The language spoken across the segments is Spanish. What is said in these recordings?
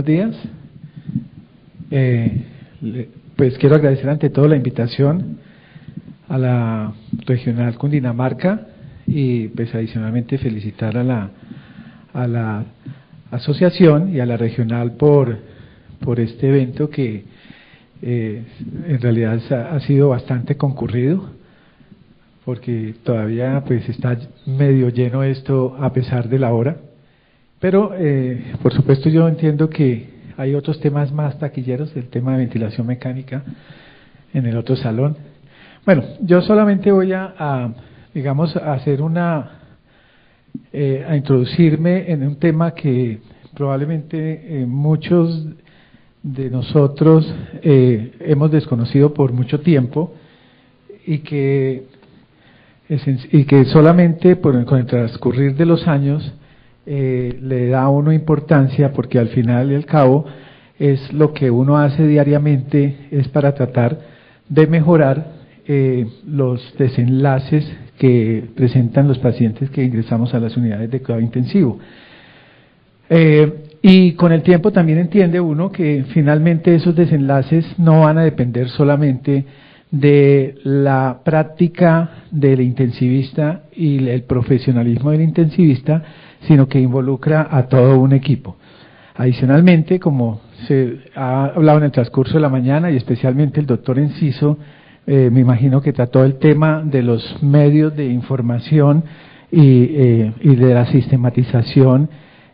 buenos días. Pues quiero agradecer ante todo la invitación a la Regional Cundinamarca y pues adicionalmente felicitar a la asociación y a la regional por este evento que en realidad ha sido bastante concurrido, porque todavía pues está medio lleno esto a pesar de la hora, pero por supuesto yo entiendo que hay otros temas más taquilleros, el tema de ventilación mecánica en el otro salón. Bueno, yo solamente voy digamos, a hacer a introducirme en un tema que probablemente muchos de nosotros hemos desconocido por mucho tiempo y que solamente con el transcurrir de los años le da a uno importancia, porque al final y al cabo es lo que uno hace diariamente, es para tratar de mejorar los desenlaces que presentan los pacientes que ingresamos a las unidades de cuidado intensivo. Y con el tiempo también entiende uno que finalmente esos desenlaces no van a depender solamente de la práctica del intensivista y el profesionalismo del intensivista, sino que involucra a todo un equipo. Adicionalmente, como se ha hablado en el transcurso de la mañana y especialmente el doctor Enciso, me imagino que trató el tema de los medios de información y de la sistematización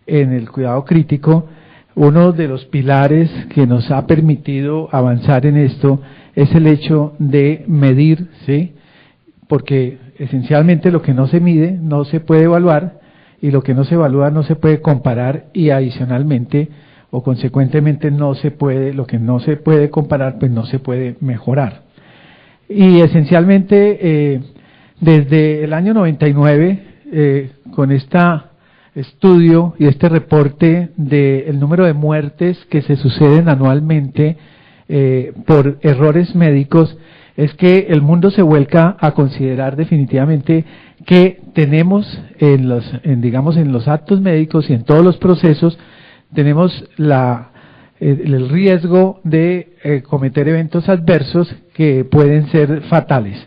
en el cuidado crítico. Uno de los pilares que nos ha permitido avanzar en esto es el hecho de medir, ¿sí? Porque esencialmente lo que no se mide no se puede evaluar, y lo que no se evalúa no se puede comparar, y adicionalmente o consecuentemente lo que no se puede comparar pues no se puede mejorar. Y esencialmente desde el año 99 con este estudio y este reporte del número de muertes que se suceden anualmente por errores médicos, es que el mundo se vuelca a considerar definitivamente que tenemos digamos en los actos médicos y en todos los procesos tenemos el riesgo de cometer eventos adversos que pueden ser fatales.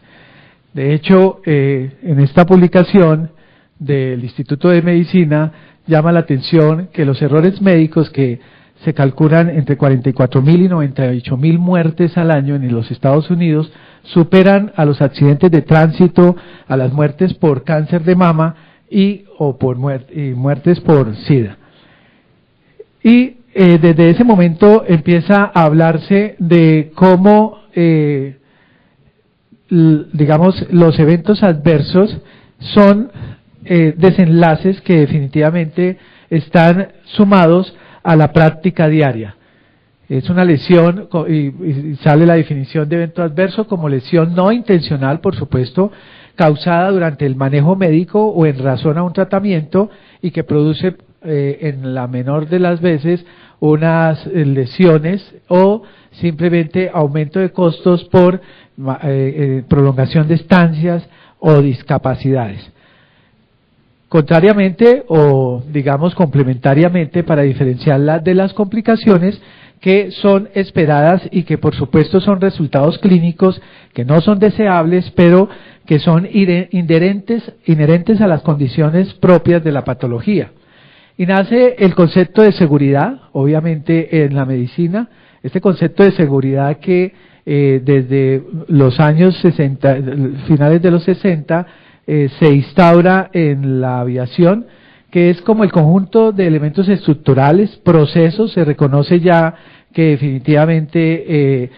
De hecho, en esta publicación del Instituto de Medicina llama la atención que los errores médicos, que se calculan entre 44.000 y 98.000 muertes al año en los Estados Unidos, superan a los accidentes de tránsito, a las muertes por cáncer de mama y muertes por SIDA. Y desde ese momento empieza a hablarse de cómo, digamos, los eventos adversos son desenlaces que definitivamente están sumados a la práctica diaria. Es una lesión, y sale la definición de evento adverso como lesión no intencional, por supuesto, causada durante el manejo médico o en razón a un tratamiento, y que produce en la menor de las veces unas lesiones o simplemente aumento de costos por prolongación de estancias o discapacidades. Contrariamente, o digamos complementariamente, para diferenciarla de las complicaciones que son esperadas y que por supuesto son resultados clínicos que no son deseables, pero que son inherentes a las condiciones propias de la patología. Y nace el concepto de seguridad, obviamente en la medicina, este concepto de seguridad que desde los años 60, finales de los 60, se instaura en la aviación, que es como el conjunto de elementos estructurales, procesos. Se reconoce ya que definitivamente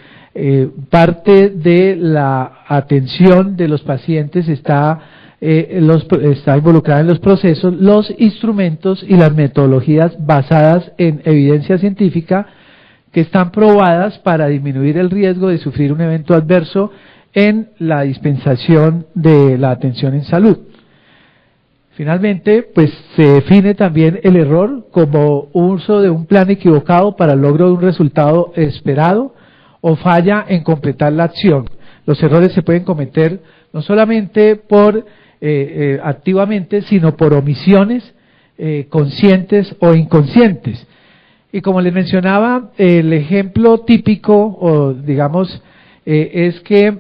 parte de la atención de los pacientes está involucrada en los procesos, los instrumentos y las metodologías basadas en evidencia científica que están probadas para disminuir el riesgo de sufrir un evento adverso en la dispensación de la atención en salud. Finalmente, pues se define también el error como uso de un plan equivocado para el logro de un resultado esperado o falla en completar la acción. Los errores se pueden cometer no solamente activamente, sino por omisiones conscientes o inconscientes. Y como les mencionaba, el ejemplo típico, o digamos, es que,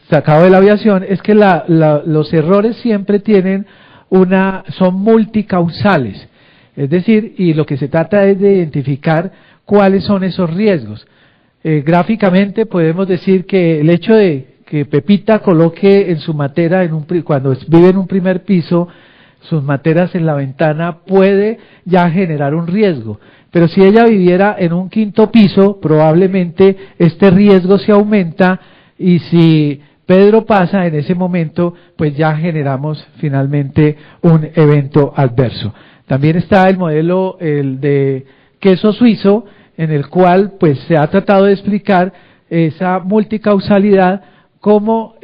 sacado de la aviación, es que los errores siempre son multicausales. Es decir, y lo que se trata es de identificar cuáles son esos riesgos. Gráficamente podemos decir que el hecho de que Pepita coloque en su matera, cuando vive en un primer piso, sus materas en la ventana, puede ya generar un riesgo. Pero si ella viviera en un quinto piso, probablemente este riesgo se aumenta, y si Pedro pasa en ese momento, pues ya generamos finalmente un evento adverso. También está el modelo, el de queso suizo, en el cual pues se ha tratado de explicar esa multicausalidad como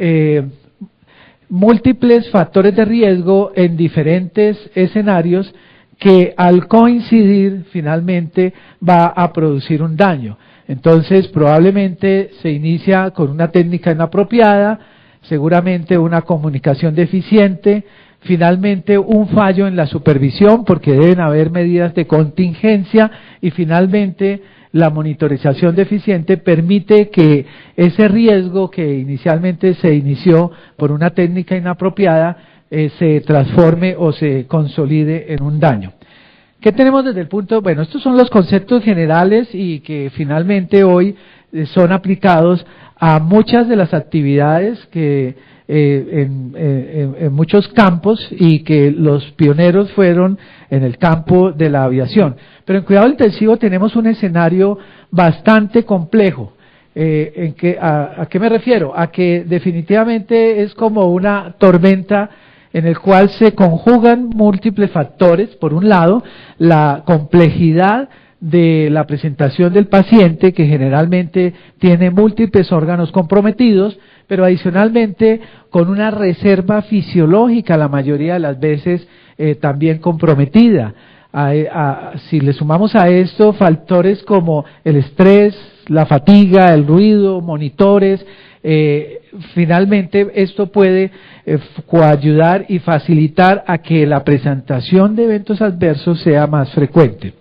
múltiples factores de riesgo en diferentes escenarios que al coincidir finalmente va a producir un daño. Entonces probablemente se inicia con una técnica inapropiada, seguramente una comunicación deficiente, finalmente un fallo en la supervisión porque deben haber medidas de contingencia, y finalmente la monitorización deficiente permite que ese riesgo que inicialmente se inició por una técnica inapropiada se transforme o se consolide en un daño. ¿Qué tenemos desde el punto? Bueno, estos son los conceptos generales y que finalmente hoy son aplicados a muchas de las actividades que en muchos campos, y que los pioneros fueron en el campo de la aviación. Pero en cuidado intensivo tenemos un escenario bastante complejo. ¿A qué me refiero? A que definitivamente es como una tormenta en el cual se conjugan múltiples factores. Por un lado, la complejidad de la presentación del paciente, que generalmente tiene múltiples órganos comprometidos, pero adicionalmente con una reserva fisiológica la mayoría de las veces también comprometida. Si le sumamos a esto factores como el estrés, la fatiga, el ruido, monitores, finalmente esto puede coayudar y facilitar a que la presentación de eventos adversos sea más frecuente.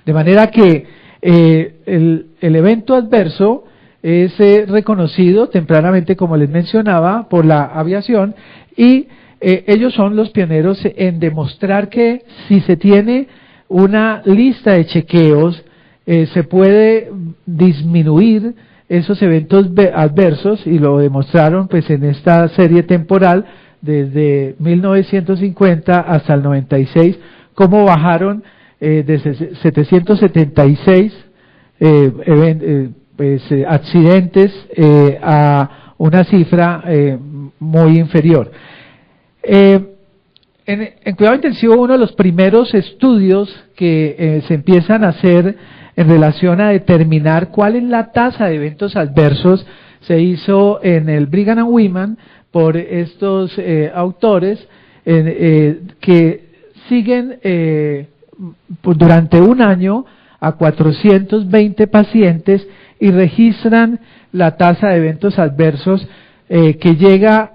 De manera que el evento adverso es reconocido tempranamente, como les mencionaba, por la aviación, y ellos son los pioneros en demostrar que si se tiene una lista de chequeos, se puede disminuir esos eventos adversos, y lo demostraron pues en esta serie temporal desde 1950 hasta el 96, cómo bajaron de 776 accidentes a una cifra muy inferior. En cuidado intensivo, uno de los primeros estudios que se empiezan a hacer en relación a determinar cuál es la tasa de eventos adversos se hizo en el Brigham and Women por estos autores que siguen durante un año a 420 pacientes y registran la tasa de eventos adversos que llega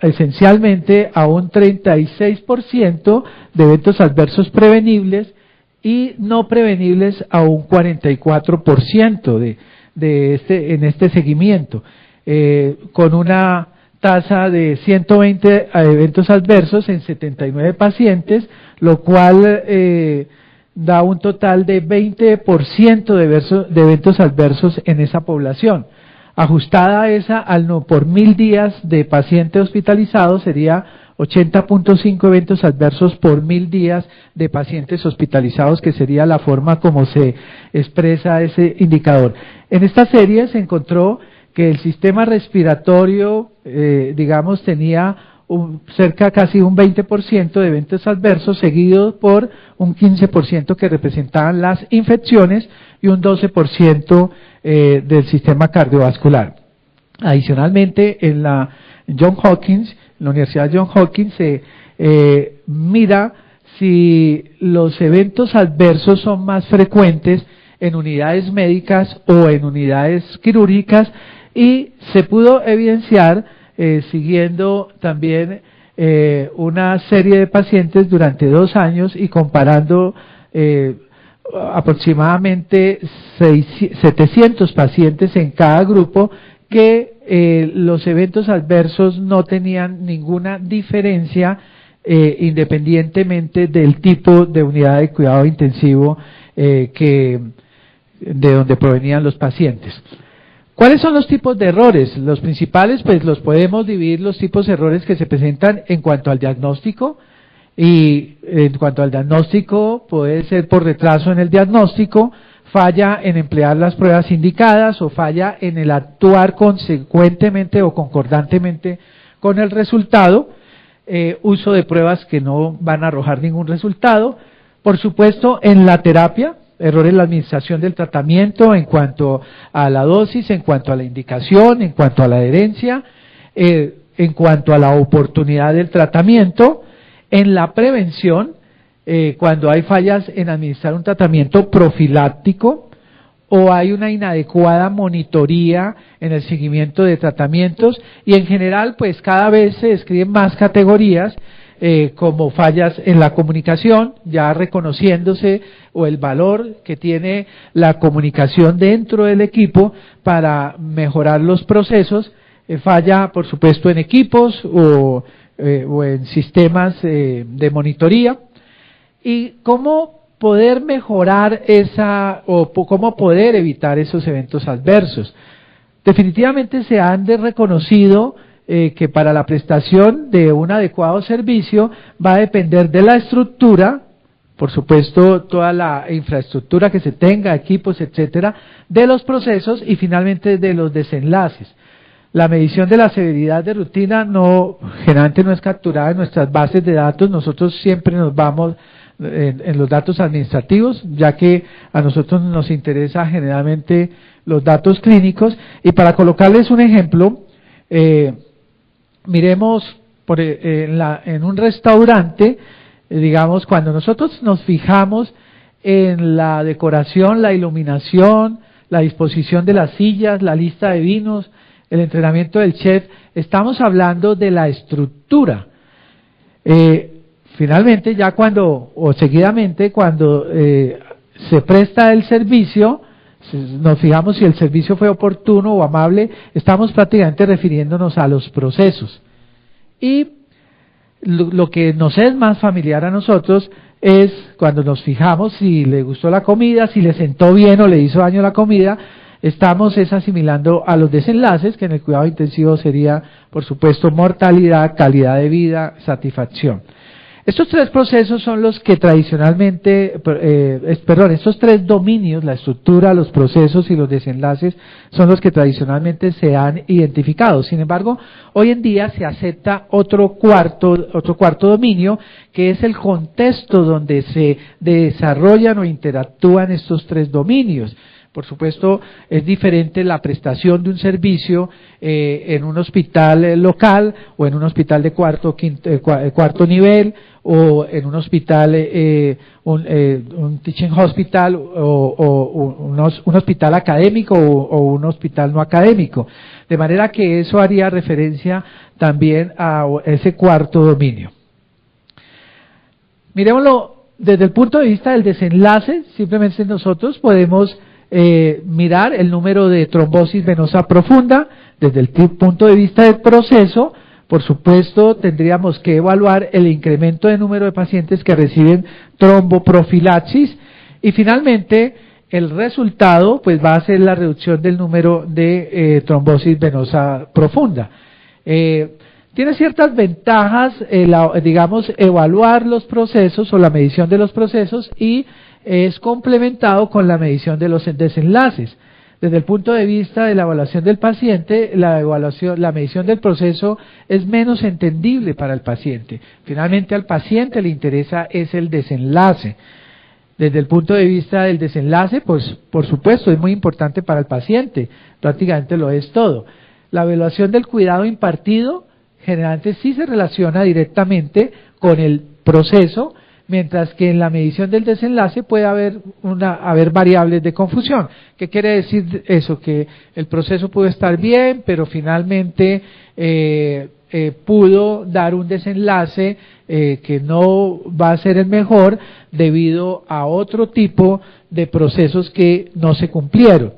esencialmente a un 36% de eventos adversos prevenibles, y no prevenibles a un 44% en este seguimiento, con una tasa de 120 eventos adversos en 79 pacientes, lo cual da un total de 20% de eventos adversos en esa población. Ajustada a esa por 1000 días de paciente hospitalizado sería 80.5 eventos adversos por 1000 días de pacientes hospitalizados, que sería la forma como se expresa ese indicador. En esta serie se encontró que el sistema respiratorio, digamos, tenía cerca casi un 20% de eventos adversos, seguido por un 15% que representaban las infecciones y un 12% del sistema cardiovascular. Adicionalmente, en la Universidad Johns Hopkins se mira si los eventos adversos son más frecuentes en unidades médicas o en unidades quirúrgicas, y se pudo evidenciar siguiendo también una serie de pacientes durante 2 años y comparando aproximadamente 700 pacientes en cada grupo, que los eventos adversos no tenían ninguna diferencia independientemente del tipo de unidad de cuidado intensivo de donde provenían los pacientes. ¿Cuáles son los tipos de errores? Los principales, pues los podemos dividir los tipos de errores que se presentan en cuanto al diagnóstico, y en cuanto al diagnóstico puede ser por retraso en el diagnóstico, falla en emplear las pruebas indicadas o falla en el actuar consecuentemente o concordantemente con el resultado, uso de pruebas que no van a arrojar ningún resultado, por supuesto en la terapia, error en la administración del tratamiento en cuanto a la dosis, en cuanto a la indicación, en cuanto a la adherencia, en cuanto a la oportunidad del tratamiento, en la prevención, cuando hay fallas en administrar un tratamiento profiláctico o hay una inadecuada monitoría en el seguimiento de tratamientos, y en general pues cada vez se describen más categorías como fallas en la comunicación, ya reconociéndose o el valor que tiene la comunicación dentro del equipo para mejorar los procesos, falla por supuesto en equipos o en sistemas de monitoría, y cómo poder mejorar cómo poder evitar esos eventos adversos. Definitivamente se han reconocido que para la prestación de un adecuado servicio va a depender de la estructura, por supuesto toda la infraestructura que se tenga, equipos, etcétera, de los procesos y finalmente de los desenlaces. La medición de la severidad de rutina generalmente no es capturada en nuestras bases de datos. Nosotros siempre nos vamos en los datos administrativos, ya que a nosotros nos interesa generalmente los datos clínicos. Y para colocarles un ejemplo, miremos en un restaurante, digamos, cuando nosotros nos fijamos en la decoración, la iluminación, la disposición de las sillas, la lista de vinos, el entrenamiento del chef, estamos hablando de la estructura. Finalmente, ya seguidamente, cuando se presta el servicio, nos fijamos si el servicio fue oportuno o amable, estamos prácticamente refiriéndonos a los procesos. Y lo que nos es más familiar a nosotros es cuando nos fijamos si le gustó la comida, si le sentó bien o le hizo daño la comida. Estamos asimilando a los desenlaces, que en el cuidado intensivo sería, por supuesto, mortalidad, calidad de vida, satisfacción. Estos tres procesos son los que tradicionalmente, estos tres dominios, la estructura, los procesos y los desenlaces, son los que tradicionalmente se han identificado. Sin embargo, hoy en día se acepta otro cuarto dominio, que es el contexto donde se desarrollan o interactúan estos tres dominios. Por supuesto, es diferente la prestación de un servicio en un hospital local o en un hospital de cuarto nivel, o en un hospital, un teaching hospital o un hospital académico o un hospital no académico. De manera que eso haría referencia también a ese cuarto dominio. Miremoslo desde el punto de vista del desenlace. Simplemente nosotros podemos mirar el número de trombosis venosa profunda. Desde el punto de vista del proceso, por supuesto, tendríamos que evaluar el incremento de número de pacientes que reciben tromboprofilaxis, y finalmente el resultado pues va a ser la reducción del número de trombosis venosa profunda. Tiene ciertas ventajas, digamos, evaluar los procesos o la medición de los procesos, y es complementado con la medición de los desenlaces. Desde el punto de vista de la evaluación del paciente, la medición del proceso es menos entendible para el paciente. Finalmente al paciente le interesa es el desenlace. Desde el punto de vista del desenlace, pues por supuesto es muy importante para el paciente, prácticamente lo es todo. La evaluación del cuidado impartido generalmente sí se relaciona directamente con el proceso, mientras que en la medición del desenlace puede haber variables de confusión. ¿Qué quiere decir eso? Que el proceso puede estar bien, pero finalmente pudo dar un desenlace que no va a ser el mejor debido a otro tipo de procesos que no se cumplieron.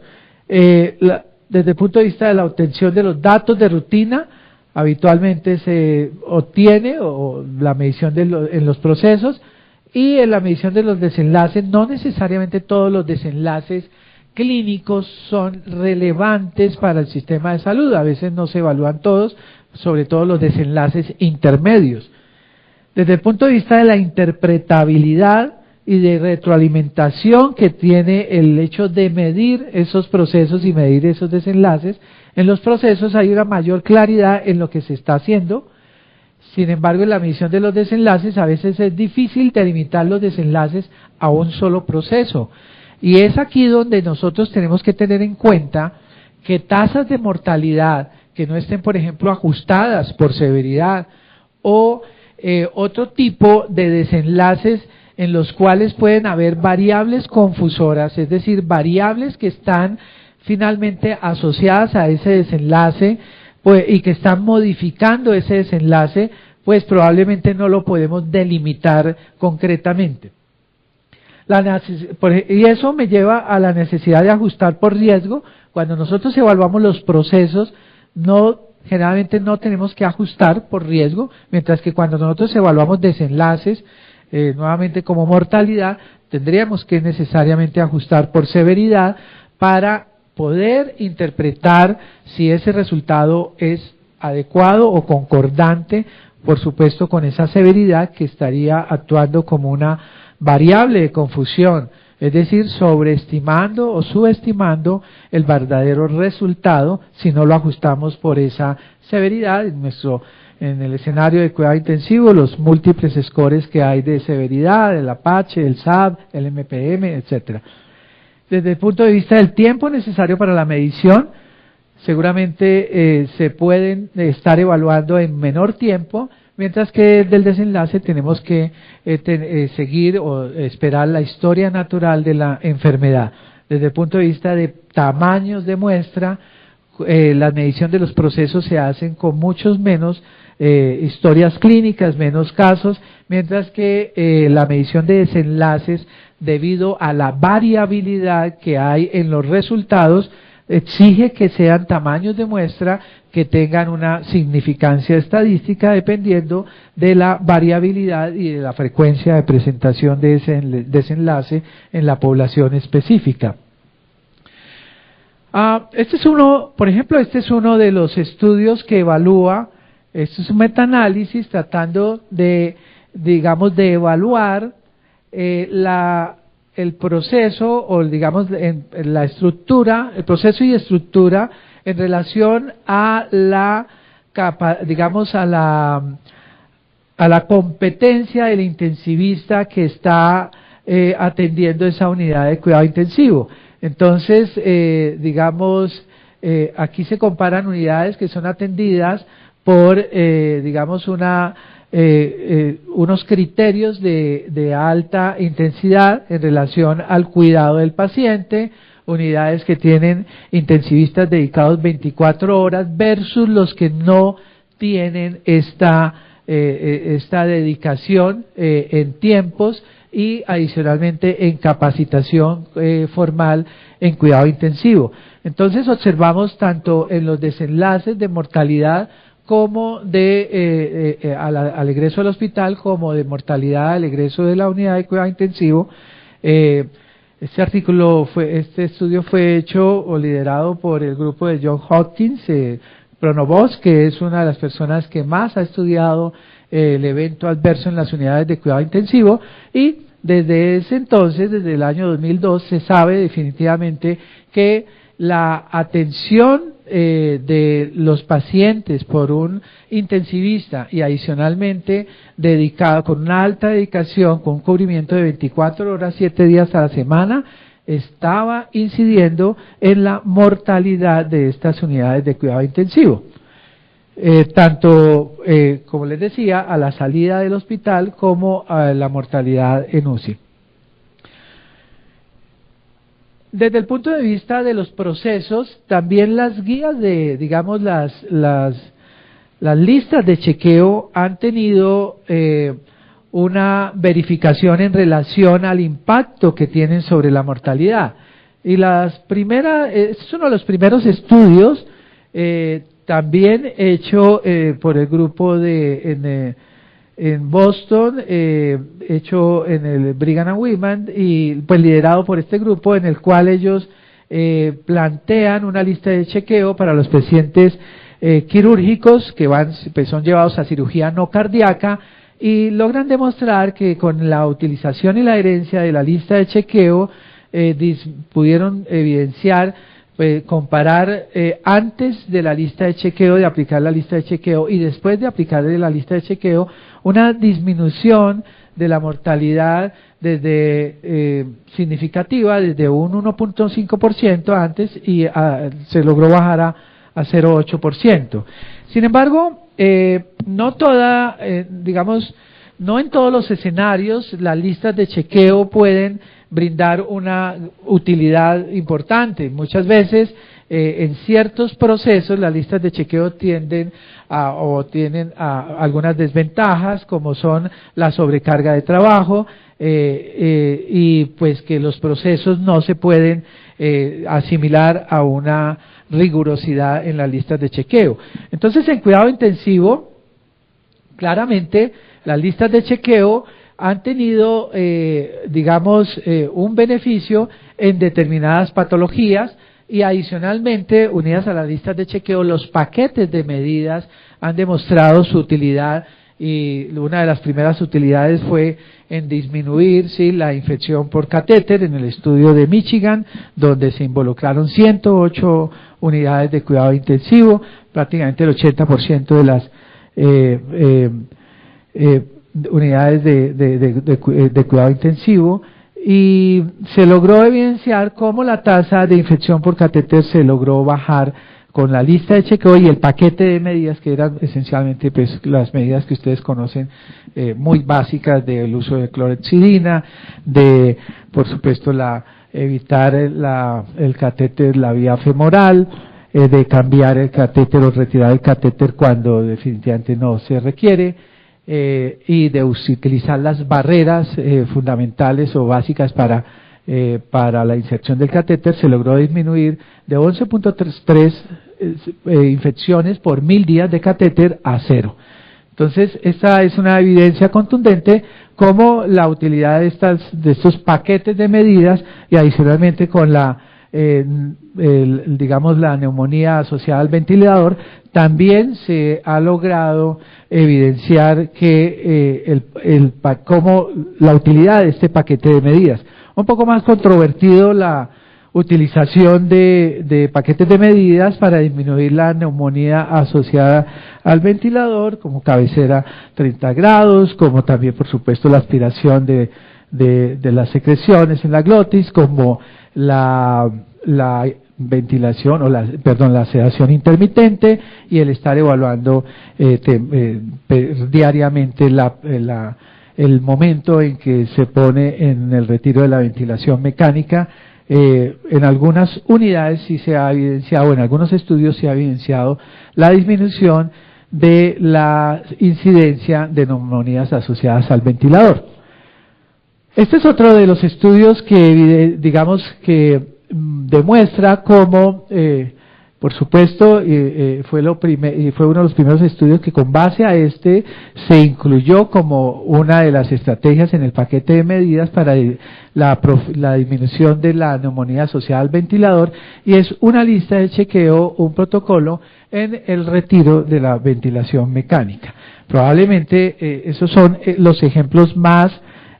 Desde el punto de vista de la obtención de los datos de rutina, habitualmente se obtiene o la medición en los procesos, y en la medición de los desenlaces, no necesariamente todos los desenlaces clínicos son relevantes para el sistema de salud, a veces no se evalúan todos, sobre todo los desenlaces intermedios. Desde el punto de vista de la interpretabilidad y de retroalimentación que tiene el hecho de medir esos procesos y medir esos desenlaces, en los procesos hay una mayor claridad en lo que se está haciendo. Sin embargo, en la medición de los desenlaces a veces es difícil delimitar los desenlaces a un solo proceso. Y es aquí donde nosotros tenemos que tener en cuenta que tasas de mortalidad que no estén, por ejemplo, ajustadas por severidad o otro tipo de desenlaces en los cuales pueden haber variables confusoras, es decir, variables que están finalmente asociadas a ese desenlace pues, y que están modificando ese desenlace, pues probablemente no lo podemos delimitar concretamente. Y eso me lleva a la necesidad de ajustar por riesgo. Cuando nosotros evaluamos los procesos, generalmente no tenemos que ajustar por riesgo, mientras que cuando nosotros evaluamos desenlaces, nuevamente como mortalidad, tendríamos que necesariamente ajustar por severidad para poder interpretar si ese resultado es adecuado o concordante, por supuesto, con esa severidad que estaría actuando como una variable de confusión, es decir, sobreestimando o subestimando el verdadero resultado si no lo ajustamos por esa severidad. En el escenario de cuidado intensivo, los múltiples scores que hay de severidad, el Apache, el SAB, el MPM, etcétera. Desde el punto de vista del tiempo necesario para la medición, seguramente se pueden estar evaluando en menor tiempo, mientras que del desenlace tenemos que seguir o esperar la historia natural de la enfermedad. Desde el punto de vista de tamaños de muestra, la medición de los procesos se hacen con muchos menos historias clínicas, menos casos, mientras que la medición de desenlaces, debido a la variabilidad que hay en los resultados, exige que sean tamaños de muestra que tengan una significancia estadística dependiendo de la variabilidad y de la frecuencia de presentación de ese desenlace en la población específica. Este es uno de los estudios que evalúa, este es un metanálisis tratando de evaluar el proceso o la estructura, el proceso y estructura en relación a la competencia del intensivista que está atendiendo esa unidad de cuidado intensivo. Entonces, aquí se comparan unidades que son atendidas por, unos criterios de alta intensidad en relación al cuidado del paciente, unidades que tienen intensivistas dedicados 24 horas versus los que no tienen esta dedicación en tiempos y adicionalmente en capacitación formal en cuidado intensivo. Entonces observamos tanto en los desenlaces de mortalidad como al egreso del hospital, como de mortalidad al egreso de la unidad de cuidado intensivo. Este estudio fue hecho o liderado por el grupo de John Hopkins, Pronovost, que es una de las personas que más ha estudiado el evento adverso en las unidades de cuidado intensivo, y desde ese entonces, desde el año 2002, se sabe definitivamente que la atención de los pacientes por un intensivista y adicionalmente dedicado con una alta dedicación, con un cubrimiento de 24 horas, 7 días a la semana, estaba incidiendo en la mortalidad de estas unidades de cuidado intensivo. Tanto, como les decía, a la salida del hospital como a la mortalidad en UCI. Desde el punto de vista de los procesos, también las guías de, las listas de chequeo han tenido una verificación en relación al impacto que tienen sobre la mortalidad. Y es uno de los primeros estudios también hecho por el grupo en Boston, hecho en el Brigham and Women, y pues liderado por este grupo, en el cual ellos plantean una lista de chequeo para los pacientes quirúrgicos que pues son llevados a cirugía no cardíaca, y logran demostrar que con la utilización y la adherencia de la lista de chequeo pudieron evidenciar, comparar antes de la lista de chequeo, de aplicar la lista de chequeo, y después de aplicar la lista de chequeo, una disminución de la mortalidad significativa, desde un 1.5% antes, y se logró bajar a 0.8%. Sin embargo, no en todos los escenarios las listas de chequeo pueden brindar una utilidad importante. Muchas veces en ciertos procesos las listas de chequeo tienen algunas desventajas, como son la sobrecarga de trabajo y pues que los procesos no se pueden asimilar a una rigurosidad en las listas de chequeo. Entonces, en cuidado intensivo, claramente las listas de chequeo han tenido, un beneficio en determinadas patologías, y adicionalmente, unidas a las listas de chequeo, los paquetes de medidas han demostrado su utilidad, y una de las primeras utilidades fue en disminuir la infección por catéter en el estudio de Michigan, donde se involucraron 108 unidades de cuidado intensivo, prácticamente el 80% de las unidades de cuidado intensivo, y se logró evidenciar cómo la tasa de infección por catéter se logró bajar con la lista de chequeo y el paquete de medidas, que eran esencialmente pues las medidas que ustedes conocen, muy básicas, del uso de clorhexidina, de por supuesto evitar el catéter, la vía femoral, de cambiar el catéter o retirar el catéter cuando definitivamente no se requiere, y de utilizar las barreras fundamentales o básicas para la inserción del catéter. Se logró disminuir de 11.33 infecciones por 1000 días de catéter a 0. Entonces, esta es una evidencia contundente como la utilidad de estos paquetes de medidas, y adicionalmente con la neumonía asociada al ventilador, también se ha logrado evidenciar que como la utilidad de este paquete de medidas. Un poco más controvertido la utilización de paquetes de medidas para disminuir la neumonía asociada al ventilador, como cabecera 30 grados, como también por supuesto la aspiración de las secreciones en la glotis, como la ventilación la sedación intermitente, y el estar evaluando diariamente el momento en que se pone en el retiro de la ventilación mecánica. En algunas unidades sí se ha evidenciado, en algunos estudios se ha evidenciado la disminución de la incidencia de neumonías asociadas al ventilador. Este es otro de los estudios que demuestra cómo, por supuesto, fue uno de los primeros estudios que con base a se incluyó como una de las estrategias en el paquete de medidas para la disminución de la neumonía asociada al ventilador, y es una lista de chequeo, un protocolo en el retiro de la ventilación mecánica. Probablemente esos son los ejemplos más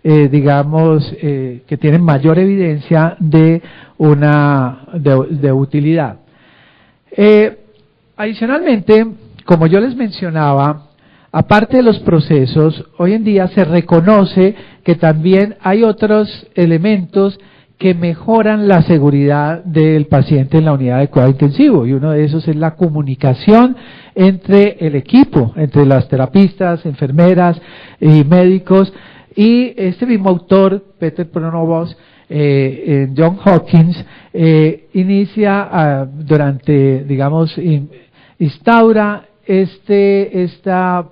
que tienen mayor evidencia de utilidad. Adicionalmente, como yo les mencionaba, aparte de los procesos, hoy en día se reconoce que también hay otros elementos que mejoran la seguridad del paciente en la unidad de cuidado intensivo, y uno de esos es la comunicación entre el equipo, entre las terapistas, enfermeras y médicos. Y este mismo autor, Peter Pronovost, en Johns Hopkins, instaura esta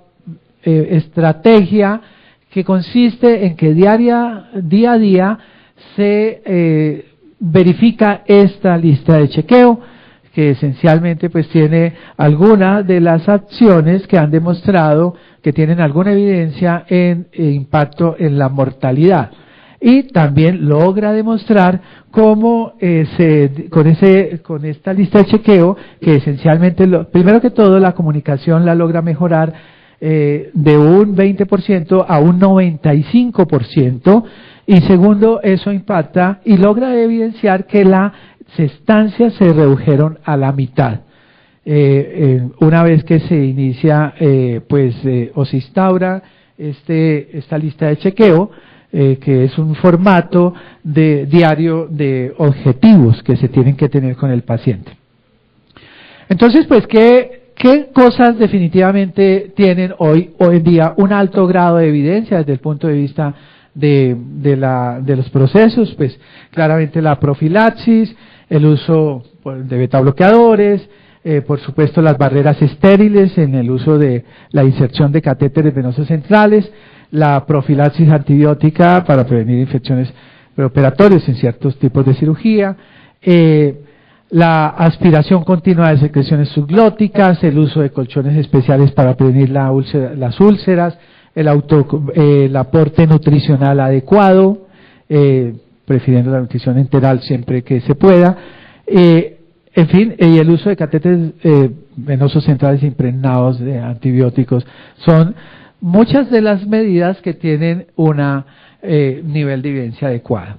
estrategia que consiste en que día a día se verifica esta lista de chequeo, que esencialmente pues tiene algunas de las acciones que han demostrado que tienen alguna evidencia en impacto en la mortalidad, y también logra demostrar cómo con esta lista de chequeo, que esencialmente primero que todo la comunicación la logra mejorar de un 20% a un 95%, y segundo, eso impacta y logra evidenciar que las estancias se redujeron a la mitad. Una vez que se inicia o se instaura esta lista de chequeo, que es un formato de diario de objetivos que se tienen que tener con el paciente. Entonces, pues, ¿qué cosas definitivamente tienen hoy en día un alto grado de evidencia desde el punto de vista de los procesos? Pues claramente la profilaxis, el uso de betabloqueadores, por supuesto las barreras estériles en el uso de la inserción de catéteres venosos centrales, la profilaxis antibiótica para prevenir infecciones preoperatorias en ciertos tipos de cirugía, la aspiración continua de secreciones subglóticas, el uso de colchones especiales para prevenir las úlceras, el aporte nutricional adecuado, prefiriendo la nutrición enteral siempre que se pueda, en fin, y el uso de catéteres venosos centrales impregnados de antibióticos. Son muchas de las medidas que tienen un nivel de evidencia adecuado.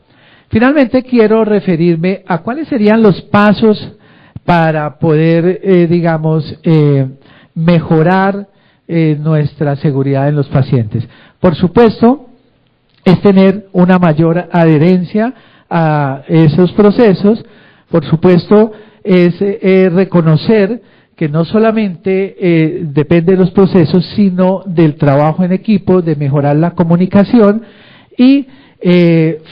Finalmente quiero referirme a cuáles serían los pasos para poder, mejorar nuestra seguridad en los pacientes. Por supuesto, es tener una mayor adherencia a esos procesos. Por supuesto, es reconocer que no solamente depende de los procesos, sino del trabajo en equipo, de mejorar la comunicación y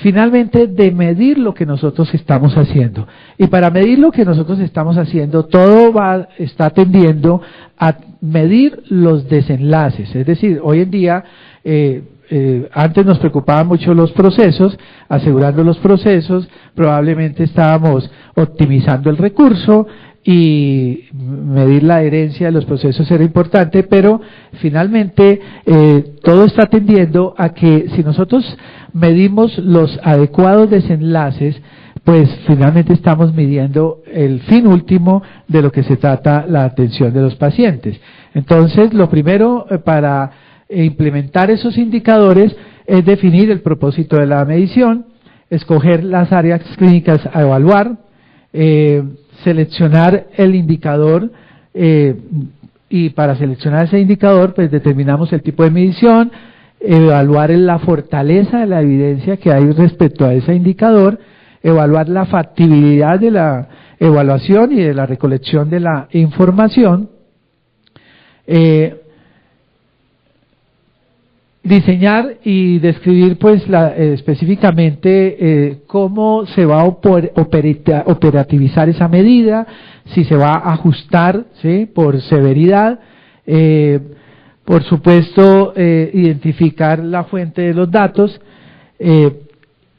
finalmente de medir lo que nosotros estamos haciendo. Y para medir lo que nosotros estamos haciendo, todo está tendiendo a medir los desenlaces. Es decir, hoy en día, antes nos preocupaban mucho los procesos, asegurando los procesos, probablemente estábamos optimizando el recurso y medir la adherencia de los procesos era importante, pero finalmente todo está tendiendo a que si nosotros medimos los adecuados desenlaces, pues finalmente estamos midiendo el fin último de lo que se trata la atención de los pacientes. Entonces, lo primero para implementar esos indicadores es definir el propósito de la medición, escoger las áreas clínicas a evaluar, seleccionar el indicador y para seleccionar ese indicador pues determinamos el tipo de medición, evaluar la fortaleza de la evidencia que hay respecto a ese indicador, evaluar la factibilidad de la evaluación y de la recolección de la información, diseñar y describir pues específicamente cómo se va a operativizar esa medida, si se va a ajustar, ¿sí?, por severidad, por supuesto identificar la fuente de los datos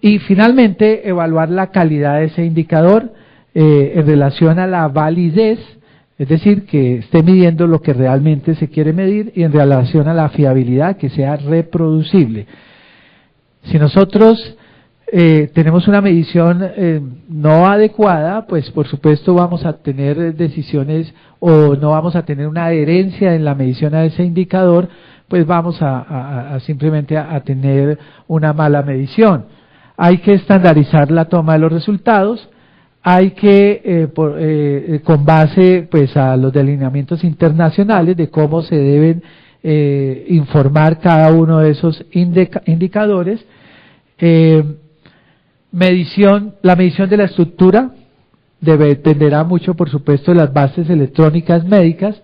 y finalmente evaluar la calidad de ese indicador en relación a la validez. Es decir, que esté midiendo lo que realmente se quiere medir y en relación a la fiabilidad, que sea reproducible. Si nosotros tenemos una medición no adecuada, pues por supuesto vamos a tener decisiones o no vamos a tener una adherencia en la medición a ese indicador, pues vamos a simplemente a tener una mala medición. Hay que estandarizar la toma de los resultados. Hay que, con base pues a los delineamientos internacionales de cómo se deben informar cada uno de esos indicadores, la medición de la estructura dependerá mucho, por supuesto, de las bases electrónicas médicas.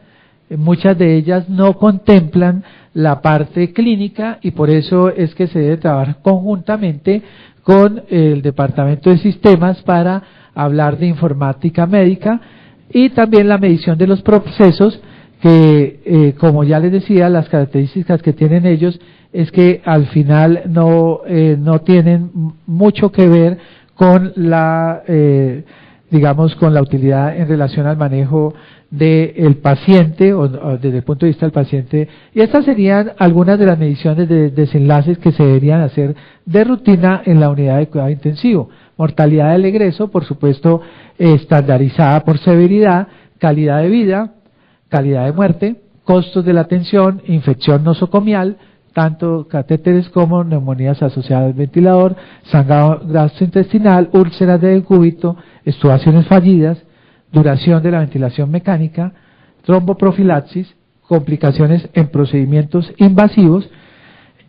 Muchas de ellas no contemplan la parte clínica y por eso es que se debe trabajar conjuntamente con el departamento de sistemas para hablar de informática médica y también la medición de los procesos que, como ya les decía, las características que tienen ellos es que al final no tienen mucho que ver con la, digamos, con la utilidad en relación al manejo del paciente o desde el punto de vista del paciente. Y estas serían algunas de las mediciones de desenlaces que se deberían hacer de rutina en la unidad de cuidado intensivo. Mortalidad del egreso, por supuesto, estandarizada por severidad, calidad de vida, calidad de muerte, costos de la atención, infección nosocomial, tanto catéteres como neumonías asociadas al ventilador, sangrado gastrointestinal, úlceras de decúbito, extubaciones fallidas, duración de la ventilación mecánica, tromboprofilaxis, complicaciones en procedimientos invasivos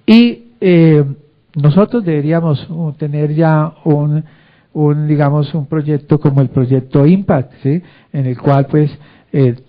y nosotros deberíamos tener ya digamos un proyecto como el proyecto IMPACT, ¿sí? En el cual pues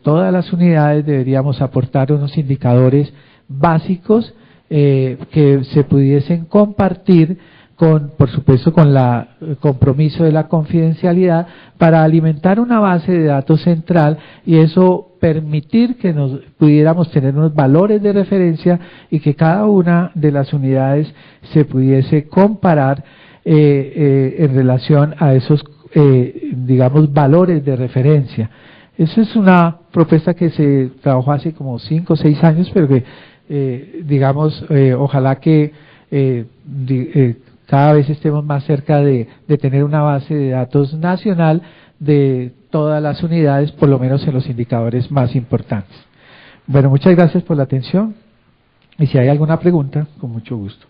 todas las unidades deberíamos aportar unos indicadores básicos que se pudiesen compartir por supuesto con el compromiso de la confidencialidad para alimentar una base de datos central y eso permitir que nos pudiéramos tener unos valores de referencia y que cada una de las unidades se pudiese comparar en relación a esos digamos valores de referencia. Esa es una propuesta que se trabajó hace como 5 o 6 años, pero que digamos ojalá que cada vez estemos más cerca de tener una base de datos nacional de todas las unidades, por lo menos en los indicadores más importantes. Bueno, muchas gracias por la atención y si hay alguna pregunta, con mucho gusto.